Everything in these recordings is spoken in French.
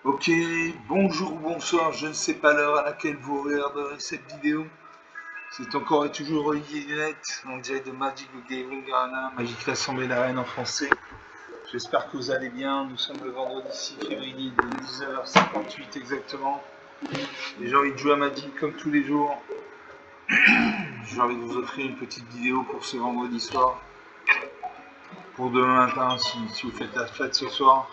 Ok, bonjour ou bonsoir, je ne sais pas l'heure à laquelle vous regarderez cette vidéo. C'est encore et toujours Olivier Lunette, en direct de Magic the Gathering Arena, Magic l'Assemblée d'Arène en français. J'espère que vous allez bien, nous sommes le vendredi 6 février de 19h58 exactement. Et j'ai envie de jouer à Magic comme tous les jours. J'ai envie de vous offrir une petite vidéo pour ce vendredi soir. Pour demain matin, si vous faites la fête ce soir.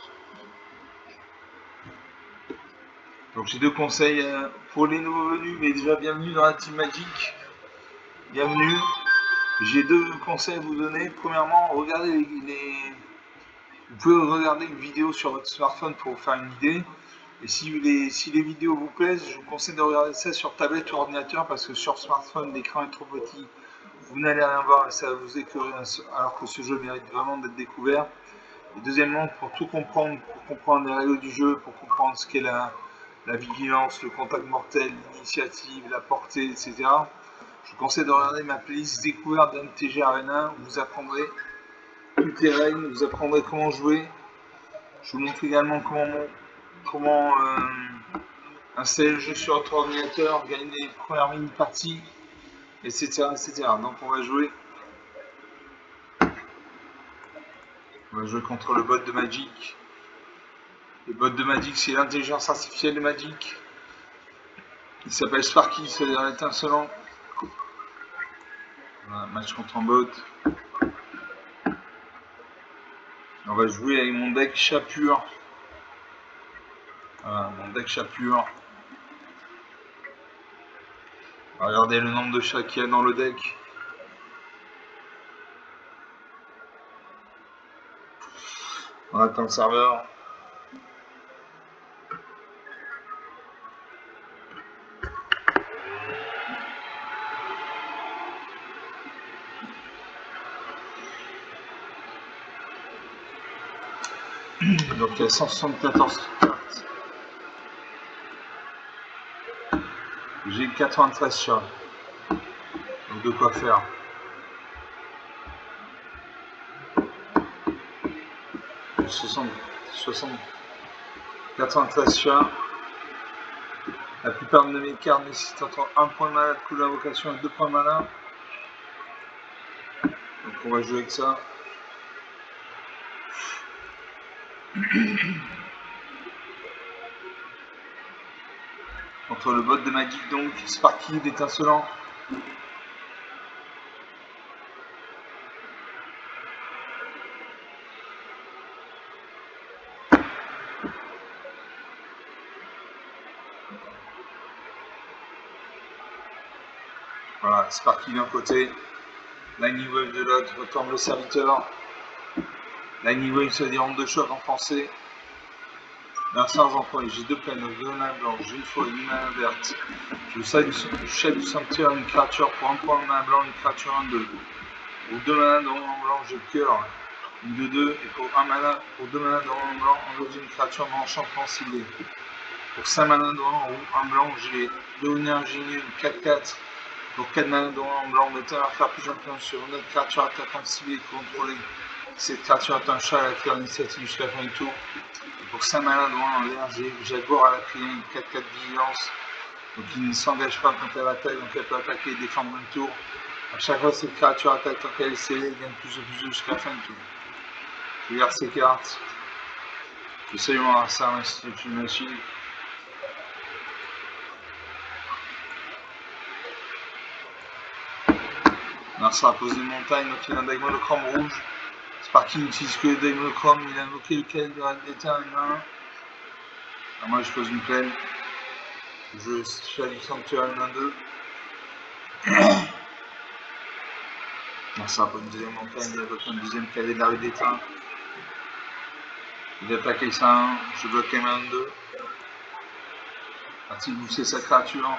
Donc j'ai deux conseils pour les nouveaux venus, mais déjà bienvenue dans la Team Magic. Bienvenue. J'ai deux conseils à vous donner. Premièrement, regardez vous pouvez regarder une vidéo sur votre smartphone pour vous faire une idée. Et si les vidéos vous plaisent, je vous conseille de regarder ça sur tablette ou ordinateur parce que sur smartphone, l'écran est trop petit. Vous n'allez rien voir et ça va vous écœurer alors que ce jeu mérite vraiment d'être découvert. Et deuxièmement, pour tout comprendre, pour comprendre les règles du jeu, pour comprendre ce qu'est la vigilance, le contact mortel, l'initiative, la portée, etc. Je vous conseille de regarder ma playlist découverte d'MTG Arena où vous apprendrez toutes les règles, vous apprendrez comment jouer. Je vous montre également comment installer le jeu sur votre ordinateur, gagner les premières mini-parties, etc., etc. Donc on va jouer. On va jouer contre le bot de Magic. Le bot de Magic, c'est l'intelligence artificielle de Magic. Il s'appelle Sparky, c'est-à-dire étincelant. Voilà, match contre un bot. On va jouer avec mon deck chat pur. Voilà, mon deck chat pur. Regardez le nombre de chats qu'il y a dans le deck. On attend le serveur. Donc il y a 174 cartes. J'ai 93 chats. Donc de quoi faire. 93 chats. La plupart de mes cartes nécessitent entre 1 point de mana de coup d'invocation et 2 points de mana. Donc on va jouer avec ça. Contre le bot de Magic donc, Sparky l'étincelant. Voilà, Sparky d'un côté, Lightning Wave de l'autre, retourne le serviteur. Lightning Wave, ça veut dire onde de choc en français. Merci j'emploie, j'ai deux plaines, deux mana blancs, j'ai une fois une mana verte. Je chef du sanctuaire, une créature pour un point de mana blanc, une créature 1-2. Pour deux mana de en blanc, j'ai le cœur, une 2-2, et pour deux mana de en blanc, enlève une créature d'enchantement ciblée. Pour 5 mana de en blanc, j'ai deux énergies nulles, 4-4. Pour 4 mana de en blanc, mettez un faire plus un sur une autre créature attaquante ciblée contrôlée. Cette créature est un chat à la faire l'initiative jusqu'à la fin du tour. Pour 5 mana de en l'air, j'ai Jaguar à la criée, une 4-4 vigilance. Donc il ne s'engage pas quand elle attaque, donc elle peut attaquer et défendre un tour. A chaque fois que cette créature attaque tant qu'elle est scellée, elle gagne plus de plus jusqu'à la fin du tour. Je regarde ces cartes. J'essaye de voir ça à l'Institut Machine. Narsa a posé une montagne, donc il a un Daimmonochrome rouge. Sparky n'utilise que le Daimmonochrome, il a invoqué lequel de Red d'état une main. Alors moi je pose une plaine. Je fais du sanctuaire une 1-2. Narsa pose une deuxième montagne, il invoque un deuxième cadet de la rue d'état. Il attaque les 1, je bloque les mains 2. A-t-il boosté sa créature?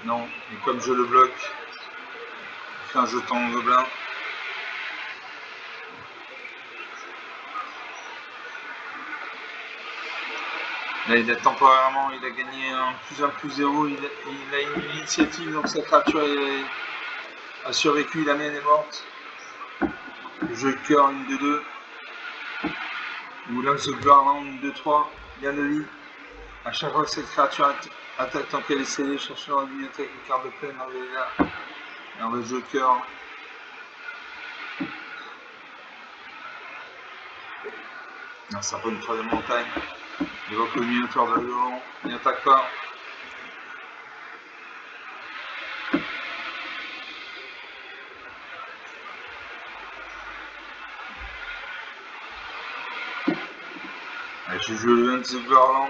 Non, et comme je le bloque, il fait un jeton gobelin. Là, il a temporairement, il a gagné un plus 0, il a une initiative, donc sa créature a survécu, la mienne est morte. Je cœur une 2-2. Ou là, ce gouvernement 1, 2, 3, Ganoli. À chaque fois que cette créature attaque tant qu'elle est scellée, cherchez dans la bibliothèque une carte de peine, enlevez-la. Et on va jouer le cœur. Un serpent de troisième montagne. Il évoque le minotaure de violon. Il n'attaque pas. Allez, je joue le Hans Garland.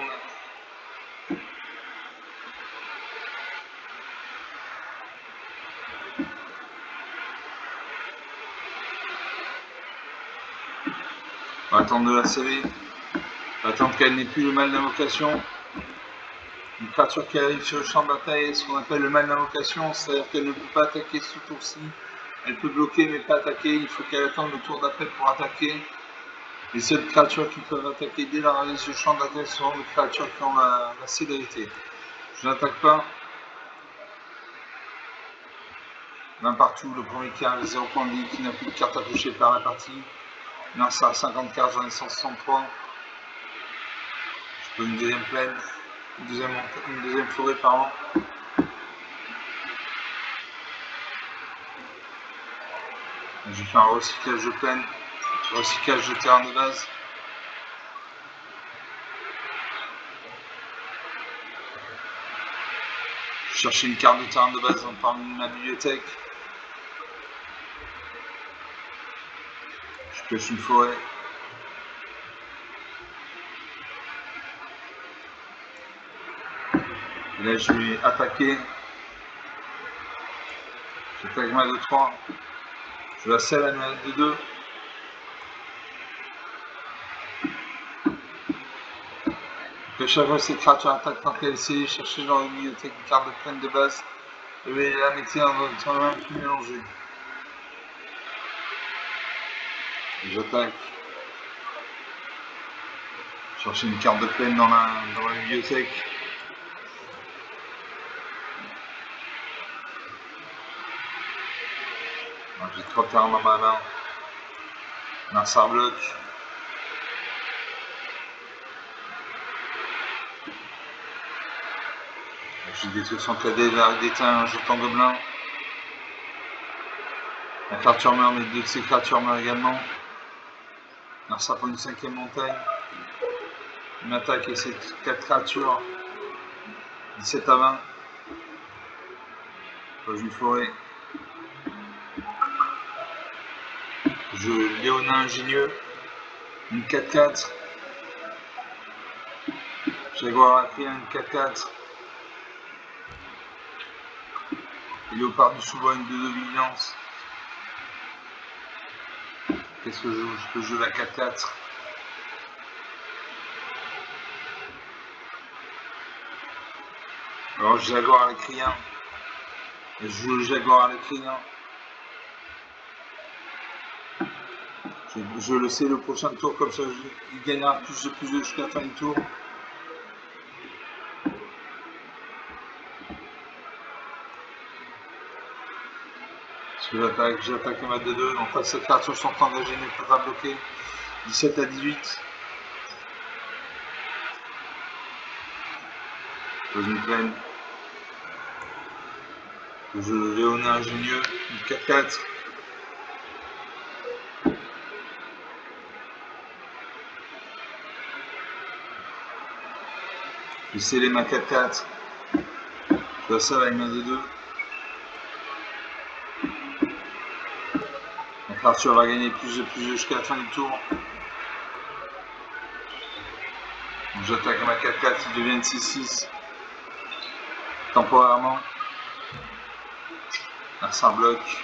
On va attendre de la sceller. On va attendre qu'elle n'ait plus le mal d'invocation. Une créature qui arrive sur le champ de bataille est ce qu'on appelle le mal d'invocation, c'est-à-dire qu'elle ne peut pas attaquer ce tour-ci. Elle peut bloquer mais pas attaquer, il faut qu'elle attende le tour d'après pour attaquer. Les seules créatures qui peuvent attaquer dès l'arrivée sur le champ de bataille sont les créatures qui ont la célérité. Je n'attaque pas. D'un partout, le premier qui a 0 points de vie, qui n'a plus de carte à toucher par la partie. Non, ça a 50 cartes, j'en ai 163. Je peux une deuxième plaine, une deuxième forêt par an. J'ai fait un recyclage de plaine, recyclage de terrain de base. Je cherchais une carte de terrain de base parmi ma bibliothèque. Je pioche une forêt. Et là je vais attaquer. J'attaque ma 2-3. Je la scelle à ma 2-2. Que chaque fois que cette créature attaque tant qu'elle essaie de chercher dans la bibliothèque une carte de plaine de base, je vais la mettre dans la main plus mélangée. J'attaque. Chercher une carte de plaine dans la bibliothèque. J'ai 3 terrains dans ma main. Un sarbloc. J'ai détruit son cadet, d'éteint un jeton gobelin. La créature meurt, mais 2 de ces créatures meurent également. Un serpent une 5e montagne. Une attaque et ces 4 créatures. 17 à 20. Dans une forêt. Je Léonin ingénieux. Une 4-4. Jaguar Africain, une 4-4. Léopard du sous-bois, une 2-2 vigilance. Qu'est-ce que je joue? Je peux jouer la 4-4. Alors Jaguar à l'écrien. Je joue le Jaguar à l'écrien. Je le sais le prochain tour, comme ça il gagnera plus de jusqu'à la fin du tour. Parce que j'attaque ma 2-2, donc là ces créatures sont engagées, ne peuvent pas bloquer. 17 à 18. Dans une plaine. Je Léonin ingénieux, une 4-4. Je vais sceller ma 4-4. Je la scelle avec ma 2-2. La créature va gagner plus de jusqu'à la fin du tour. Donc j'attaque ma 4-4, il devient 6-6. Temporairement. Là ça bloque.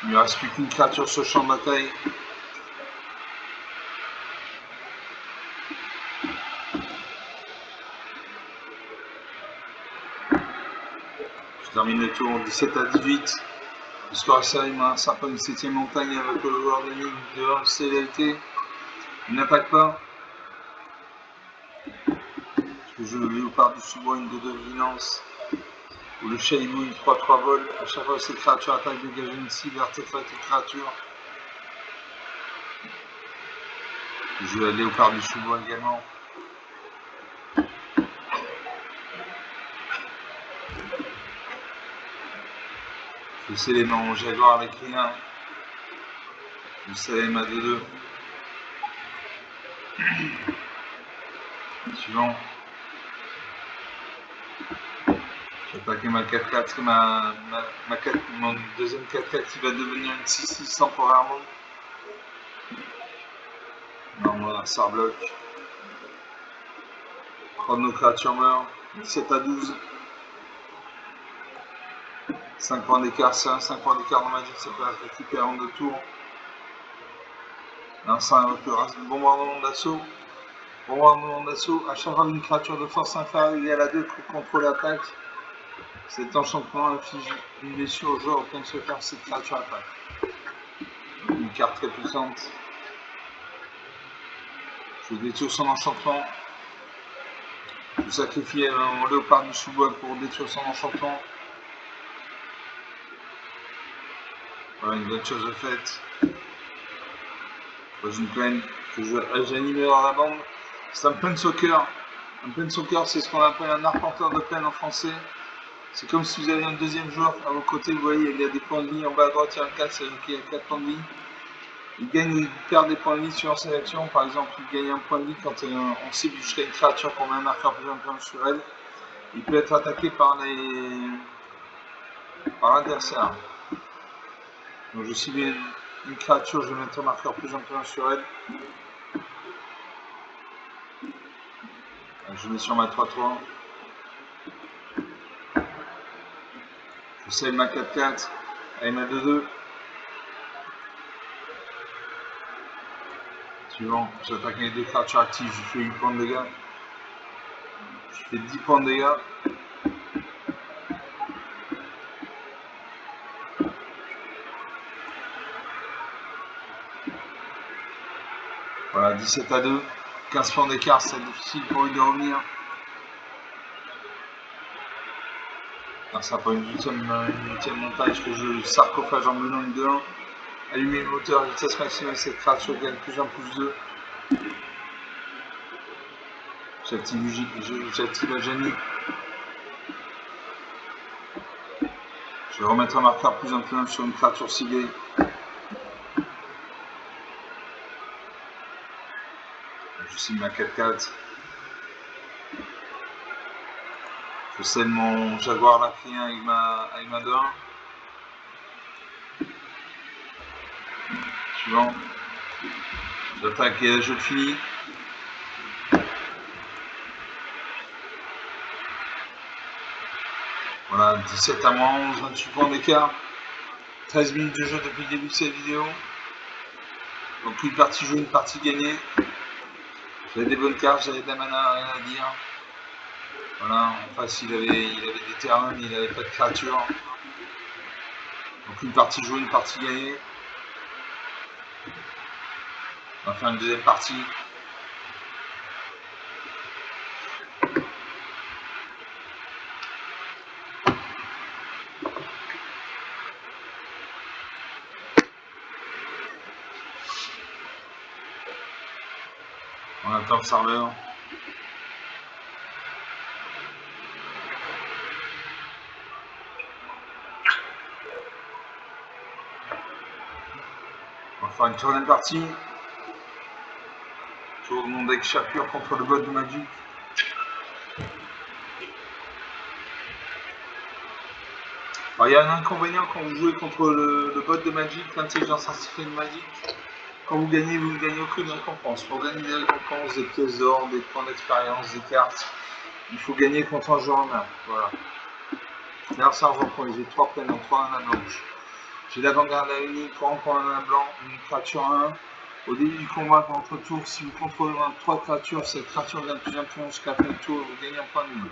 Il ne me reste plus qu'une créature sur le champ de bataille. Je termine le tour 17 à 18. Le score est serré, un serpent de 7e montagne avec le joueur de ligne de CLT. Il n'attaque pas. Je joue le léopard du sous-bois, une 2-2 vigilance. Ou le chalibou, une 3-3 vol. À chaque fois que cette créature attaque, dégage une cible, artefact et créature. Je vais aller au Léopard du Sous-Bois également. Je sais les noms Jaguar avec rien. Je sais les ma 2-2. Suivant. J'ai attaqué ma 4-4, mon deuxième 4-4 qui va devenir une 6-6 temporairement. Non, mon adversaire bloc. Chrono créature meurt. 17 à 12. 5 points d'écart, c'est un 5 points d'écart dans Magic, ça peut être récupéré en 2 tours. Un 5 bombardement d'assaut. Bombardement d'assaut, à chaque fois une créature de force inférieure à 2 contrôle l'attaque. Cet enchantement inflige une blessure au joueur auquel se faire cette créature attaque. Une carte très puissante. Je détruis son enchantement. Je sacrifie mon léopard du sous-bois pour détruire son enchantement. Voilà une bonne chose de faite. Dans une plaine que j'anime dans la bande. C'est un planeswalker. Un planeswalker, c'est ce qu'on appelle un arpenteur de plaine en français. C'est comme si vous aviez un deuxième joueur à vos côtés. Vous voyez, il y a des points de vie en bas à droite, il y a un 4, c'est-à-dire qu'il y a 4 points de vie. Il gagne ou il perd des points de vie sur ses actions. Par exemple, il gagne un point de vie quand on cible jusqu'à une créature qu'on met un marqueur plus important sur elle. Il peut être attaqué par l'adversaire. Donc je cible une créature, je vais mettre un marqueur plus important sur elle. Je mets sur ma 3-3. Je save ma 4-4 avec ma 2-2. Suivant, j'attaque avec 2 créatures actives, je fais 8 points de dégâts. Je fais 10 points de dégâts. Voilà, 17 à 2. 15 points d'écart, c'est difficile pour lui de revenir. Alors ça prend une huitième montage que je sarcophage en menant une 2-1. Allumer le moteur, vitesse maximale, cette créature gagne plus 1, plus 2. J'active la Genie. Je vais remettre un marqueur plus 1, plus 1 sur une créature ciblée. Je cible ma 4-4. Je scelle mon Jaguar Lacrien avec ma 2-1. Suivant. J'attaque et je finis. Voilà, 17 à moins 11, 28 points d'écart. 13 minutes de jeu depuis le début de cette vidéo. Donc une partie jouée, une partie gagnée. J'avais des bonnes cartes, j'avais de la mana, rien à dire. Voilà, en face il avait des terrains, mais il n'avait pas de créatures. Donc une partie jouée, une partie gagnée. On va faire une deuxième partie. On attend le serveur. On va faire une troisième partie. Tour de mon deck Shapure contre le bot de Magic. Alors il y a un inconvénient quand vous jouez contre le bot de Magic, l'intelligence artificielle de Magic. Quand vous gagnez aucune récompense. Pour gagner des récompenses, des pièces d'or, des points d'expérience, des cartes, il faut gagner contre un joueur en main. Voilà. Là, ça reprend. J'ai 3 prénoms, 3 mana blanches. J'ai l'avant-garde à unique pour encore un mana blanc, une créature à 1. Au début du combat, contre tour, si vous contrôlez 3 créatures, cette créature gagne plus d'influence jusqu'à la fin du tour, vous gagnez un point de vie.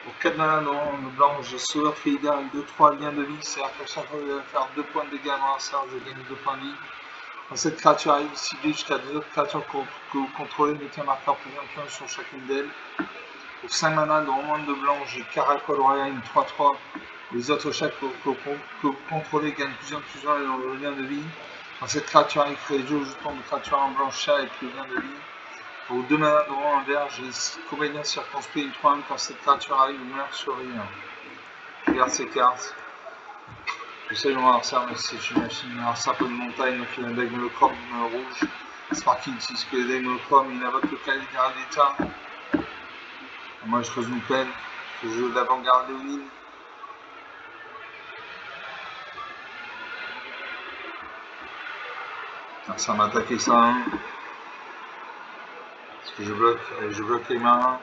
Pour 4 mana blanc, j'ai Sauveur Féida avec 2-3 liens de vie, c'est-à-dire que chaque fois que vous allez faire 2 points de dégâts dans la sarge, je gagne 2 points de vie. Quand cette créature arrive ciblée jusqu'à 2 autres créatures que vous contrôlez, mettez un marqueur plus d'influence sur chacune d'elles. Pour 5 mana de romande de blanc, j'ai Caracol Royal, une 3-3. Les autres chaque que vous contrôlez gagnent plus 1 dans le lien de vie. Quand cette créature arrive, crée le jeu jeton de créature en blanche chat avec le lien de vie. Pour 2 mana droit, un vert, j'ai compagnon circonspect une 3-1 quand cette créature arrive ou meurt sur rien. Je regarde ces cartes. Je sais mon adversaire, mais c'est une machine. Un serpent de montagne, donc il a un deck monochrome rouge. Sparky utilise que les decks monochrome, il invoque le calendrier d'état. Moi je creuse une plaine, je joue d'avant-garde léonine. Ça m'a attaqué ça 1. Parce que je bloque les marins.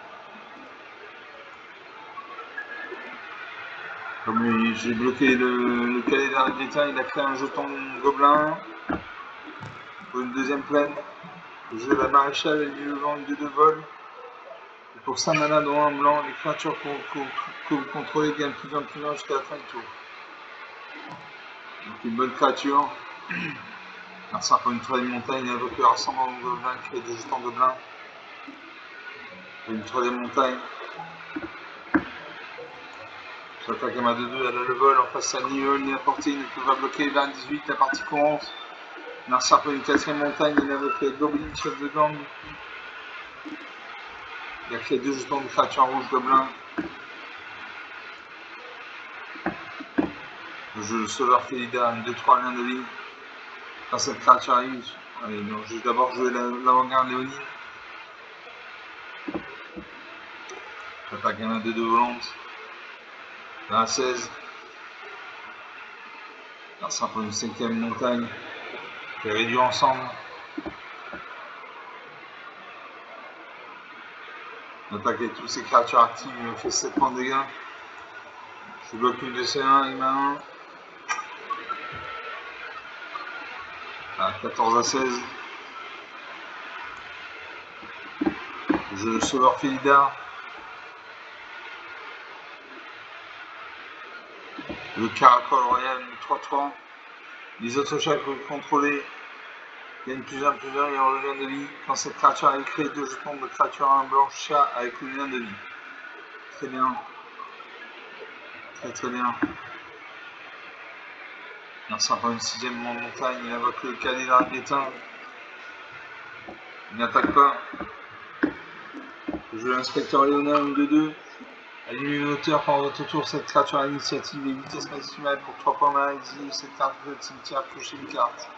Comme j'ai bloqué le calendrier d'état, il a créé un jeton gobelin. Pour une deuxième plaine. Je joue la maréchale, elle dit le vent, une 2 de vol. Et pour 5 mana dans un blanc, les créatures que vous contrôlez gagnent plus d'un jusqu'à la fin du tour. Donc une bonne créature. Un serpent une troisième montagne, il invoque le rassemblement de gobelins, crée des jetons gobelins. Une troisième montagne. J'attaque à ma 2-2, elle a le vol, en face à ni vol ni à portée, il ne peut pas bloquer 20-18, la partie commence. Un serpent une quatrième montagne, il invoque le goblin, chef de gang. Il a créé 2 jetons de créatures rouges gobelins. Je sauveur Félida, une 2-3 liens de ligne. Quand cette créature arrive, allez, donc je vais d'abord jouer l'avant-garde léonine. J'attaque à ma 2-2 volante. À 16. Un serpent une 5ème montagne. Qui est réduit ensemble. J'attaque avec toutes ces créatures actives, il me fait 7 points de dégâts. Je bloque une de C1 avec ma 1. À 14 à 16. Je sauveur Félida. Le caracol royal 3-3. Les autres chats que vous contrôlez gagnent plus 1 et ont le lien de vie. Quand cette créature a créé 2 jetons de créature à un blanc chat avec le lien de vie. Très bien. Très bien. Un serpent une 6ème montagne, il invoque le calendrier d'étain. Il n'attaque pas. Je joue l'inspecteur Léonard, une 2-2. Allume une hauteur pendant votre tour, cette créature à l'initiative et vitesse maximale pour 3 points mana, exile cette carte de cimetière, piocher une carte.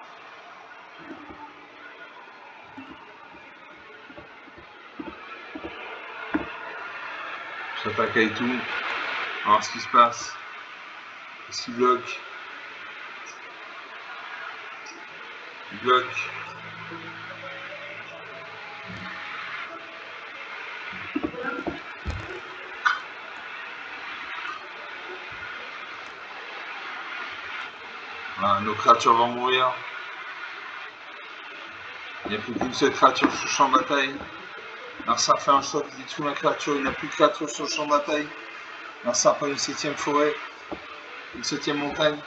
J'attaque avec tout. On va voir ce qui se passe. Est-ce qu'il bloque? Il bloque. Voilà, nos créatures vont mourir. Il n'y a plus qu'une seule créature sur le champ de bataille. Narcin fait un choc, il détruit ma créature, il n'y a plus de créature sur le champ de bataille. Narcin prend une 7ème forêt, une 7ème montagne.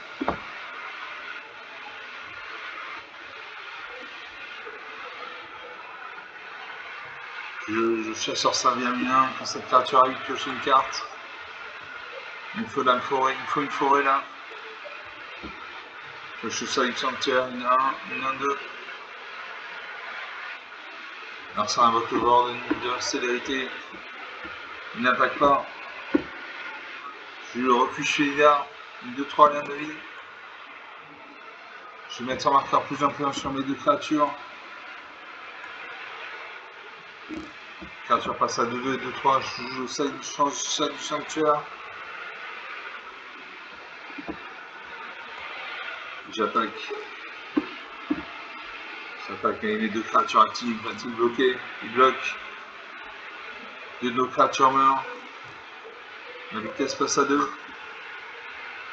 Je chasseur Serviamilin, quand cette créature arrive, piocher une carte. Il me faut une forêt là. Je suis sur une sanctuaire, une 1, une 1-2. Alors ça invoque le bord de célérité. Il n'attaque pas. Je le refuge chez Ida. Une 2-3 liens de vie. Je vais mettre un marqueur plus influent sur mes 2 créatures. Créature passe à 2-2 et 2-3. Je joue ça du sanctuaire. J'attaque. J'attaque avec les 2 créatures actives. Va-t-il bloquer? Il bloque. 2 de nos créatures meurent. La vitesse passe à 2.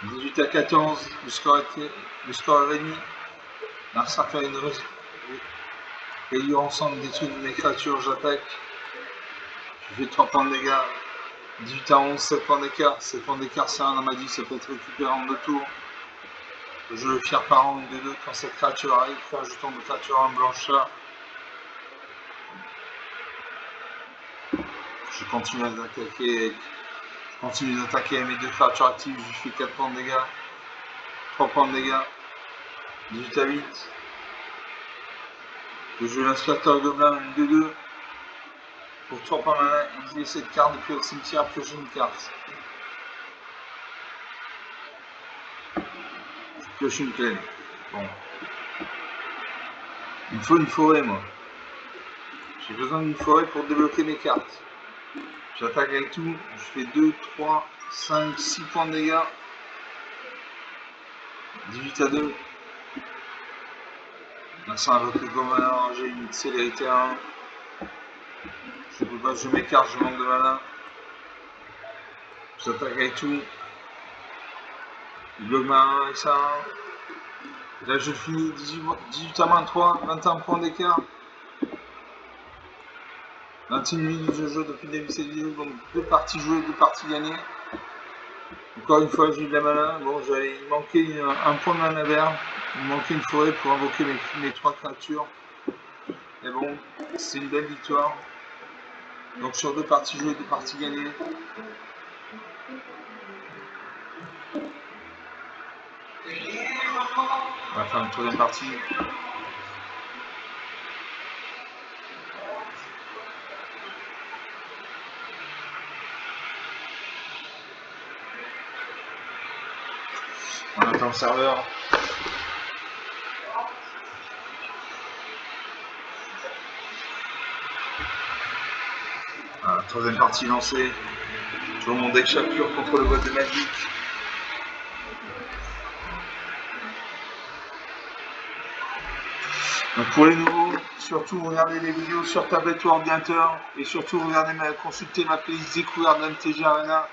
18 à 14. Le score est réuni. Narcin fait une rayure ensemble, détruit mes créatures. J'attaque. Je fais 3 points de dégâts. 18 à 11, 7 points d'écart. 7 points d'écart, c'est un m'a dit, ça peut être récupéré en 2 tours. Je le fier par an, 2-2 quand cette créature arrive. Fait un jeton de créature en blanchard. Je continue d'attaquer. Mes 2 créatures actives. Je lui fais 4 points de dégâts. 3 points de dégâts. 18 à 8. Je joue l'inspecteur gobelin, une 2-2. Pour 3 par mana, exilez cette carte depuis le cimetière, piocher une carte. Je pioche une plaine. Bon. Il me faut une forêt, moi. J'ai besoin d'une forêt pour débloquer mes cartes. J'attaque avec tout. Je fais 2, 3, 5, 6 points de dégâts. 18-2. Merci à votre gobelin, j'ai une célérité 1. Je peux pas, je m'écarte, je manque de mana. J'attaque avec tout. Il bloque ma 1 avec ça. Là je finis 18 à 23, 21 points d'écart. 21 minutes de jeu depuis le début de cette vidéo, donc 2 parties jouées, 2 parties gagnées. Encore une fois j'ai eu de la mana. Bon, il manquait un point de mana vert. Il manquait une forêt pour invoquer mes 3 créatures. Mais bon, c'est une belle victoire. Donc sur 2 parties jouées, 2 parties gagnées. On va faire une troisième partie. On attend le serveur. Voilà, troisième partie lancée. Toujours mon deck Chapure contre le boîte de Magic. Donc pour les nouveaux, surtout regardez les vidéos sur tablette ou ordinateur et surtout consultez ma playlist découverte d'MTG Arena.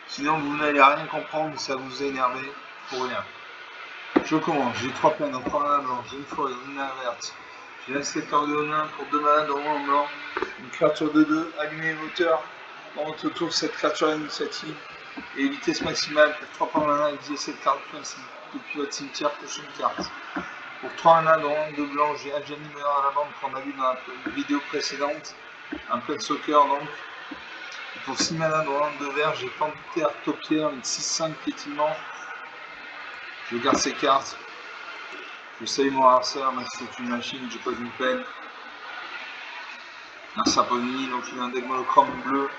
Sinon vous n'allez rien comprendre, ça vous a énervé pour rien. Je commence, j'ai 3 plaines, donc 3 mana blanc, j'ai une forêt, une mana verte. J'ai l'inspecteur de Onin pour 2 mana de en blanc. Une créature de 2, allumer le moteur. Dans votre tour, cette créature initiative et vitesse maximale pour 3 mana, utilisez cette carte depuis votre cimetière, prochaine carte. Pour 3 mana de blanc, j'ai Adjani meilleur à la bande qu'on a vu dans la vidéo précédente. Un peu de soccer donc. Et pour 6 mana de vert, j'ai Panthère Topière, une 6-5 piétinement. Je garde ces cartes. Je salue mon harceur, mais c'est une machine, je pose une peine. Un Saponi, donc il a un deck monochrome bleu.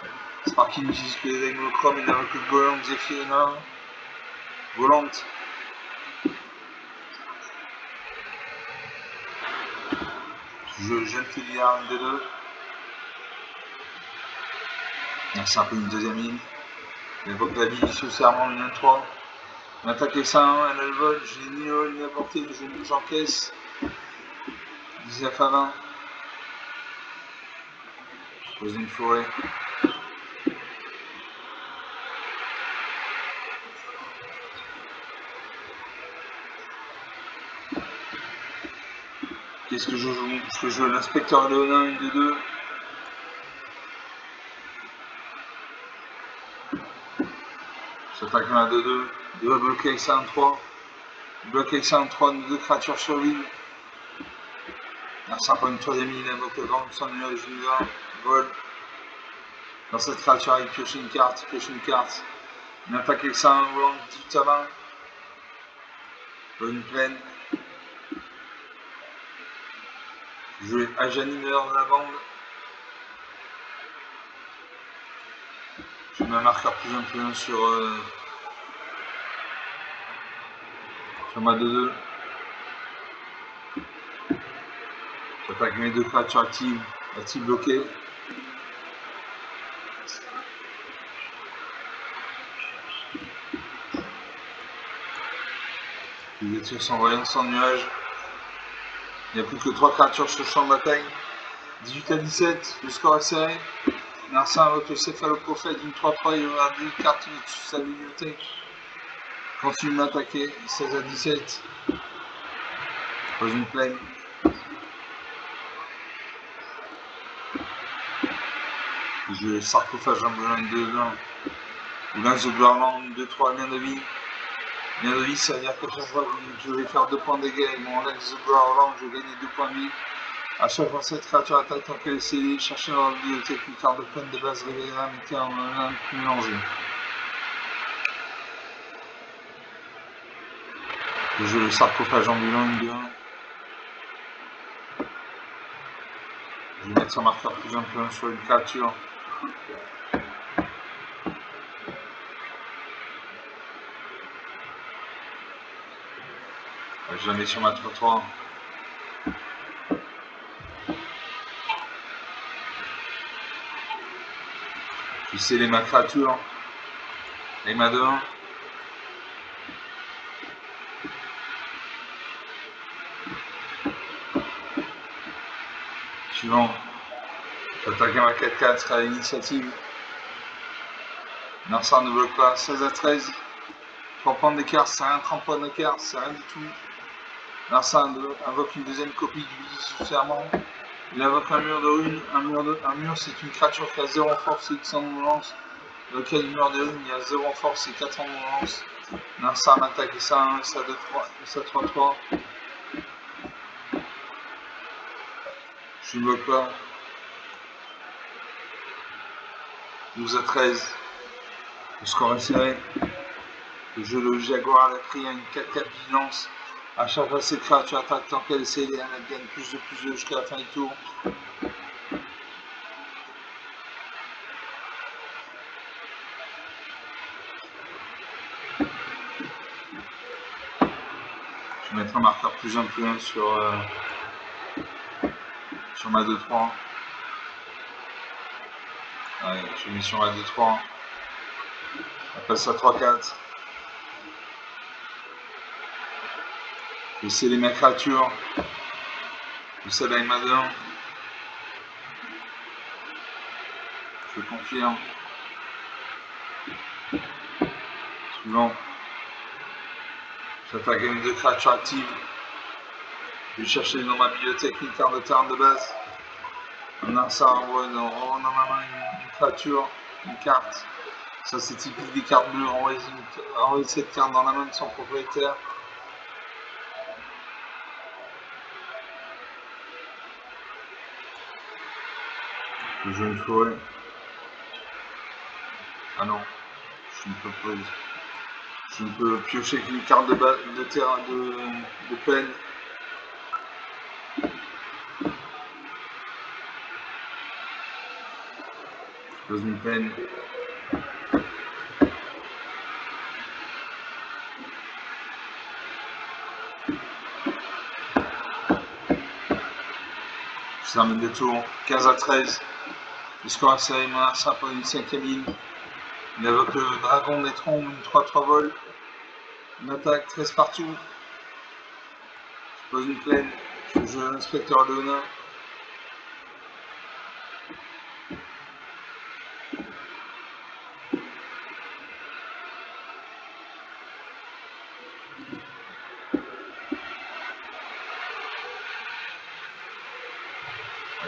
Sparky n'utilise que les decks monochromes, il n'a que Volante, Zephyr, Volante. Je jeune Filière, une des deux. C'est un peu une deuxième ligne. Il évoque la vie sous serment, une 1-3. On attaque avec ça 1, elle a le vol, j'ai ni haut ni à portée, j'encaisse. 19 à 20. Je pose une forêt. Qu'est-ce que je joue? Je peux jouer l'inspecteur Léonin, une de 2. J'attaque un 2-2. Il va bloquer avec ça 1-3. Bloquer avec ça 1-3, 2 créatures sur l'île. Ça prend une troisième ligne, invoque le grand sans nuage, une 20, vol. Dans cette créature, il pioche une carte, Une attaque avec ça, un volant, 18 à 20. Une plaine. Je joue Ajani meilleur de la bande. Je mets un marqueur plus 1 sur ma 2-2. J'attaque mes 2 créatures actives bloquées. Je détruis sans voyant, sans nuage. Il n'y a plus que 3 créatures sur le champ de bataille. 18 à 17, le score est serré. Narcin invoque le céphaloprophète d'une 3-3, il aura 2 cartes de sa bibliothèque. Continue de m'attaquer, 16 à 17. Pose une plaine. Je sarcophage en besoin de 2 ans. Ou lance de gloire 2-3, bien de vie. Bien de vie, ça veut dire que chaque fois que je vais faire 2 points de dégâts avec mon lance de gloire je gagne 2 points de vie. A chaque fois cette créature attaque tant qu'elle est scellée, cherchez dans la bibliothèque une carte de plaine de base révélée, mettez en un mélangé. Je joue le sarcophage ambulant, une 2-1. Je vais mettre son marqueur plus un peu sur une créature. Je la mets sur ma 3-3. Je scelle ma créature. Et ma 2-1. Suivant. J'attaque à ma 4-4, sera l'initiative. Narcisse ne bloque pas. 16-13. 3 points d'écart, c'est rien. 30 points d'écart, c'est rien du tout. Narcisse invoque une deuxième copie du Visus du Serment. Il invoque un mur de runes. Un mur, c'est une créature qui a 0 en force et X en non-lance. Dans le cas du mur de runes, il y a 0 en force et 4 en non-lance. Narcisse m'attaque et ça 1, et ça 2-3, et ça 3-3. Je ne bloque pas. 12-13. Le score est serré. Le jeu de Jaguar à la crie a une 4-4 vigilance. À chaque fois cette créature attaque tant qu'elle est scellée, elle gagne plus de jusqu'à la fin du tour. Je vais mettre un marqueur plus 1 sur ma 2-3. Ouais, je mets sur ma 2-3. On passe à 3-4. Je vais sceller ma créature. Je scelle avec ma 2-1. Je confirme. Suivant. J'attaque avec 2 créatures actives. Je vais chercher dans ma bibliothèque une carte de terrain de base. On a ça, on dans ma main une créature, une carte. Ça c'est typique des cartes bleues. Envoyer cette carte dans la main de son propriétaire. Je joue une forêt. Ah non, je ne peux piocher qu'une carte de terrain de peine. Je pose une peine. Je termine le tour. 15-13. Le score est serré, ça pour une 5e ligne. Il invoque le dragon des trombes, une 3-3 vol. Une attaque 13 partout. Je pose une plaine. Je joue un inspecteur Léonin.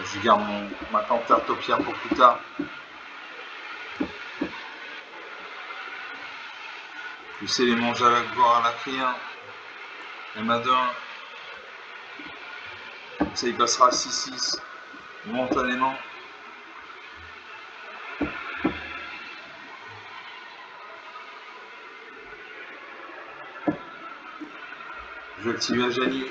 Je garde ma tentarte au pierre pour plus tard. Je sais les manger à la gloire à la crien. Et ma 2-1. Ça il passera à 6-6. Momentanément. Je vais activer Ajani.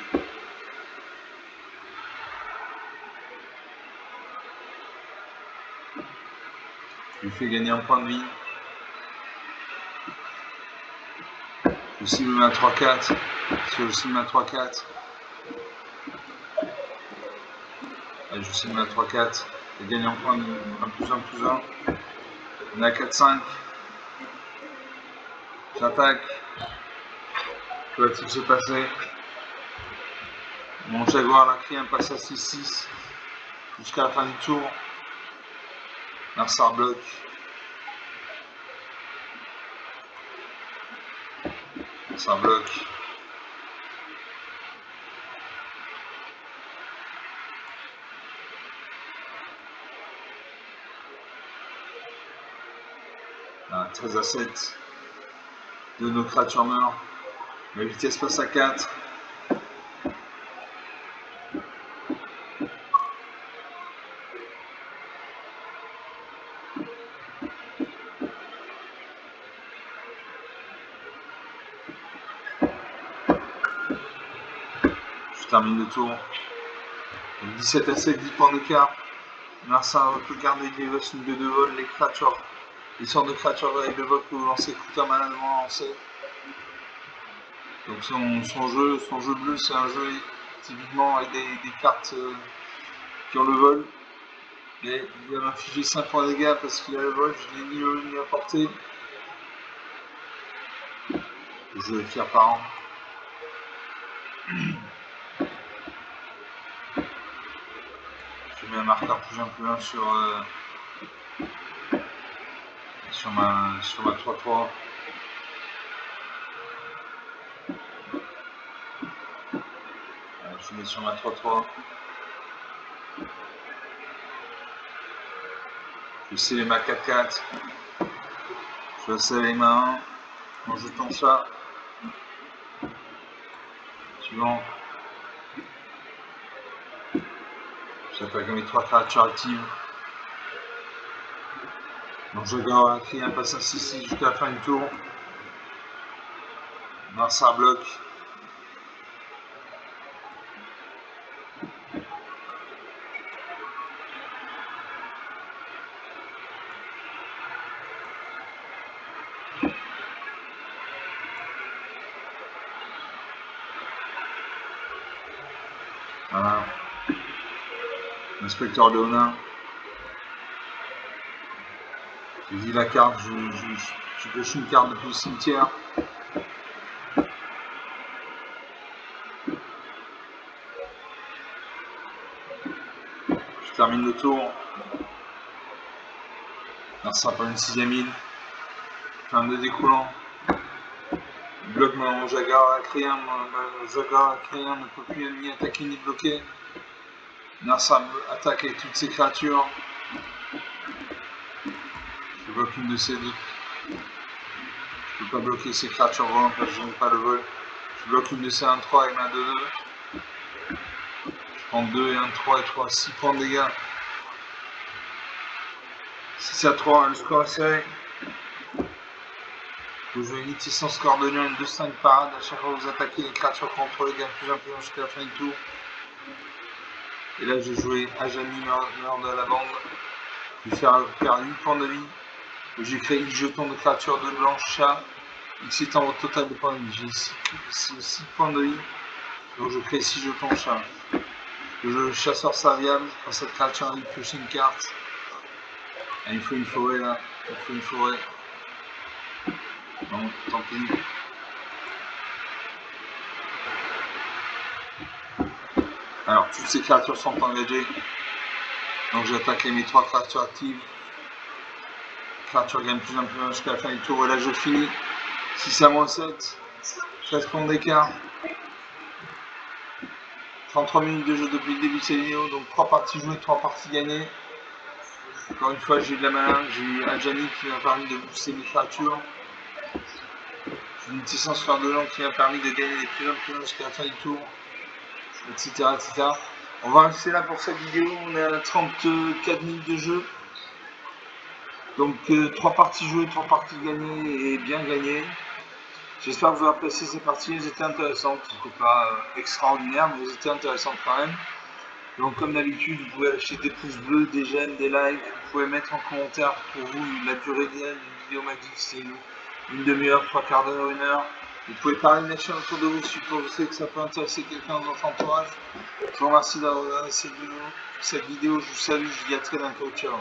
Je lui fais gagner un point de vie. Je cible ma 3-4. Si je cible ma 3-4. Je cible ma 3-4. Je gagne un point de vie. Un plus 1. On est à 4-5. J'attaque. Que va-t-il se passer? Mon Jaguar la crien passe à 6-6. Jusqu'à la fin du tour. Narcisse bloque. Ça bloque. Ah, 13-7. De nos créatures meurent. La vitesse passe à 4. Je termine le tour. 17-7, 10 points d'écart. Merci à votre garde il reste une 2 de vol, les créatures, les sortes de créatures avec de vol que vous lancez coûtent maladroitement lancé. Donc son jeu bleu, c'est un jeu typiquement avec des cartes qui ont le vol. Et il va m'infliger 5 points de dégâts parce qu'il a le vol, je l'ai ni à portée. Je vais faire par an. Je mets un marqueur plus 1 sur ma 3-3. Je mets sur ma 3-3. Je scelle ma 4-4. Je scelle les mains 1 en jetant ça. Suivant. J'attaque mes 3 créatures actives. Donc je garde un cri, un passe un 6-6 jusqu'à la fin du tour. Ça bloque. Voilà. Inspecteur Léonin. J'ai vu la carte, je pioche une carte depuis le cimetière. Je termine le tour. Merci pour une 6ème île. Fin de découlant. Bloque mon Jaguar Acréen. Mon Jaguar Acréen ne peut plus ni attaquer ni bloquer. Narsa attaque avec toutes ses créatures. Je bloque une de ces deux. Je ne peux pas bloquer ces créatures volantes parce que je n'ai pas le vol. Je bloque une de ces 1-3 avec ma 2-2. Je prends 2 et 1-3 et 3, 6 points de dégâts. 6-3, le score est serré. Vous jouez une unité sans score de lion, une 2-5 parade. À chaque fois que vous attaquez les créatures contre les gains plus influents jusqu'à la fin du tour. Et là, j'ai joué Ajani, meurt de la bande. Je vais faire 8 points de vie. J'ai créé 8 jetons de créatures de blanche chat. X étant au total de points de vie. J'ai 6 points de vie. Donc je crée 6 jetons chat. Le jeu chasseur serviable. Quand cette créature a piocher une carte. Ah, il faut une forêt là. Il faut une forêt. Non, tant pis. Alors, toutes ces créatures sont engagées. Donc j'attaque mes 3 créatures actives. Créature gagne plus en plus jusqu'à la fin du tour. Et là, je finis. 6-7. 13 points d'écart. 33 minutes de jeu depuis le début de cette vidéo. Donc 3 parties jouées, 3 parties gagnées. Encore une fois, j'ai eu de la malin. J'ai eu Ajani qui m'a permis de booster mes créatures. J'ai eu une puissance faire de l'an qui m'a permis de gagner les plus en plus jusqu'à la fin du tour. Etc. etc. On va rester là pour cette vidéo. On est à 34 minutes de jeu. Donc 3 parties jouées, 3 parties gagnées et bien gagnées. J'espère que vous avez apprécié ces parties, elles étaient intéressantes. C'était pas extraordinaire, mais elles étaient intéressantes quand même. Donc comme d'habitude, vous pouvez lâcher des pouces bleus, des j'aime, des likes. Vous pouvez mettre en commentaire pour vous la durée idéale d'une vidéo magique, c'est une demi-heure, 3 quarts d'heure, 1 heure. Vous pouvez parler de la chaîne autour de vous si vous pensez que ça peut intéresser quelqu'un dans votre entourage. Je vous remercie d'avoir regardé cette vidéo. Je vous salue, je vous dis à très bientôt. Ciao.